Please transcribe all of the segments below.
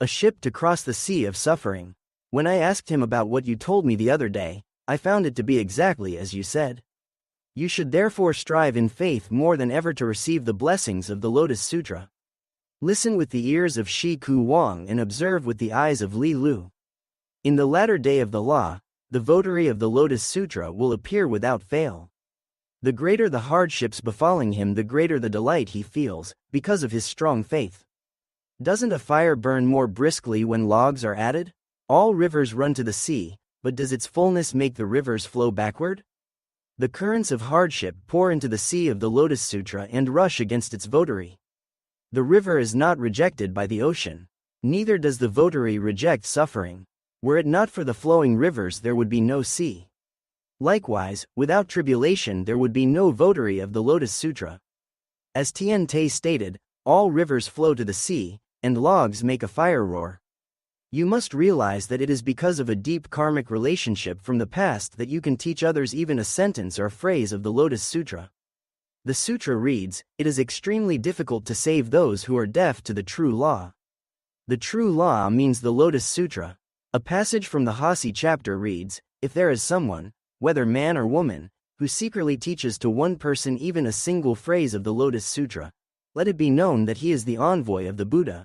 a ship to cross the sea of suffering. When I asked him about what you told me the other day, I found it to be exactly as you said. You should therefore strive in faith more than ever to receive the blessings of the Lotus Sutra. Listen with the ears of Shi Ku Wang and observe with the eyes of Li Lu. In the latter day of the law, the votary of the Lotus Sutra will appear without fail. The greater the hardships befalling him, the greater the delight he feels, because of his strong faith. Doesn't a fire burn more briskly when logs are added? All rivers run to the sea, but does its fullness make the rivers flow backward? The currents of hardship pour into the sea of the Lotus Sutra and rush against its votary. The river is not rejected by the ocean. Neither does the votary reject suffering. Were it not for the flowing rivers, there would be no sea. Likewise, without tribulation there would be no votary of the Lotus Sutra. As Tian Te stated, all rivers flow to the sea, and logs make a fire roar. You must realize that it is because of a deep karmic relationship from the past that you can teach others even a sentence or phrase of the Lotus Sutra. The sutra reads, "It is extremely difficult to save those who are deaf to the true law." The true law means the Lotus Sutra. A passage from the Hasi chapter reads, "If there is someone, whether man or woman, who secretly teaches to one person even a single phrase of the Lotus Sutra, let it be known that he is the envoy of the Buddha."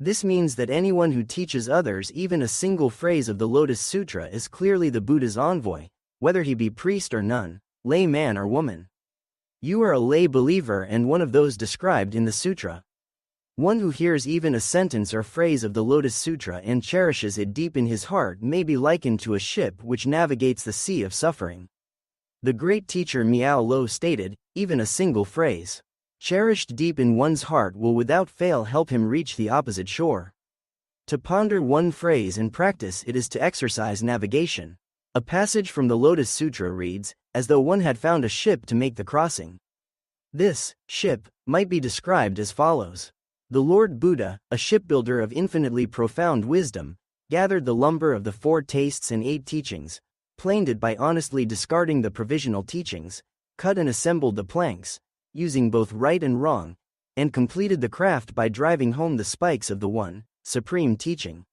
This means that anyone who teaches others even a single phrase of the Lotus Sutra is clearly the Buddha's envoy, whether he be priest or nun, lay man or woman. You are a lay believer and one of those described in the sutra. One who hears even a sentence or phrase of the Lotus Sutra and cherishes it deep in his heart may be likened to a ship which navigates the sea of suffering. The great teacher Miao Lo stated, even a single phrase, cherished deep in one's heart, will without fail help him reach the opposite shore. To ponder one phrase and practice it is to exercise navigation. A passage from the Lotus Sutra reads, as though one had found a ship to make the crossing. This ship might be described as follows. The Lord Buddha, a shipbuilder of infinitely profound wisdom, gathered the lumber of the 4 tastes and 8 teachings, planed it by honestly discarding the provisional teachings, cut and assembled the planks, using both right and wrong, and completed the craft by driving home the spikes of the one, supreme teaching.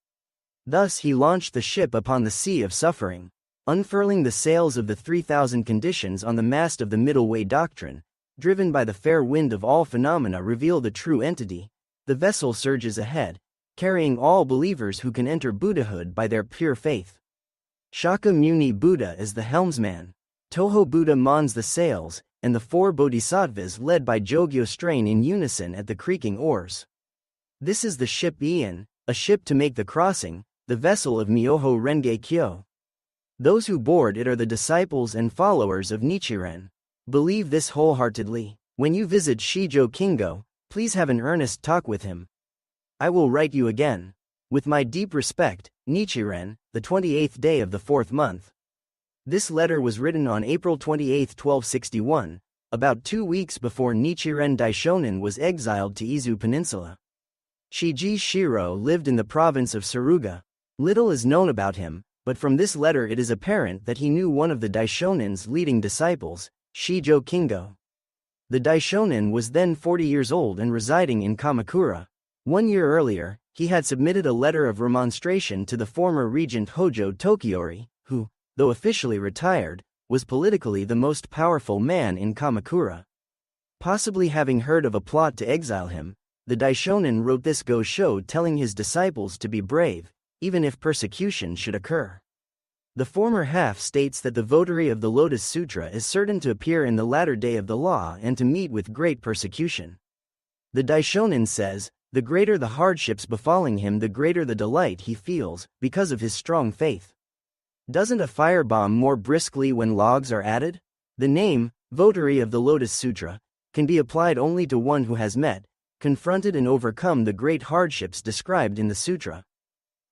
Thus he launched the ship upon the sea of suffering, unfurling the sails of the 3,000 conditions on the mast of the middle way doctrine, driven by the fair wind of all phenomena reveal the true entity. The vessel surges ahead, carrying all believers who can enter Buddhahood by their pure faith. Shaka Muni Buddha is the helmsman, Toho Buddha mans the sails, and the 4 bodhisattvas led by Jogyo strain in unison at the creaking oars. This is the ship Ian, a ship to make the crossing, the vessel of Myoho Renge Kyo. Those who board it are the disciples and followers of Nichiren. Believe this wholeheartedly. When you visit Shijo Kingo, please have an earnest talk with him. I will write you again. With my deep respect, Nichiren, the 28th day of the 4th month. This letter was written on April 28, 1261, about 2 weeks before Nichiren Daishonin was exiled to Izu Peninsula. Shiji Shiro lived in the province of Suruga. Little is known about him, but from this letter it is apparent that he knew one of the Daishonin's leading disciples, Shijo Kingo. The Daishonin was then 40 years old and residing in Kamakura. 1 year earlier, he had submitted a letter of remonstration to the former regent Hojo Tokiori, who, though officially retired, was politically the most powerful man in Kamakura. Possibly having heard of a plot to exile him, the Daishonin wrote this go-sho telling his disciples to be brave, even if persecution should occur. The former half states that the votary of the Lotus Sutra is certain to appear in the latter day of the law and to meet with great persecution. The Daishonin says, the greater the hardships befalling him, the greater the delight he feels, because of his strong faith. Doesn't a firebomb more briskly when logs are added? The name, votary of the Lotus Sutra, can be applied only to one who has met, confronted and overcome the great hardships described in the sutra.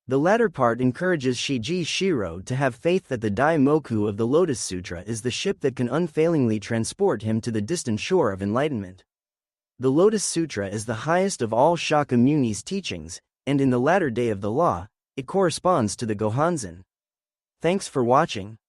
The latter part encourages Shiji Shiro to have faith that the Daimoku of the Lotus Sutra is the ship that can unfailingly transport him to the distant shore of enlightenment. The Lotus Sutra is the highest of all Shakyamuni's teachings, and in the latter day of the law, it corresponds to the Gohonzon. Thanks for watching.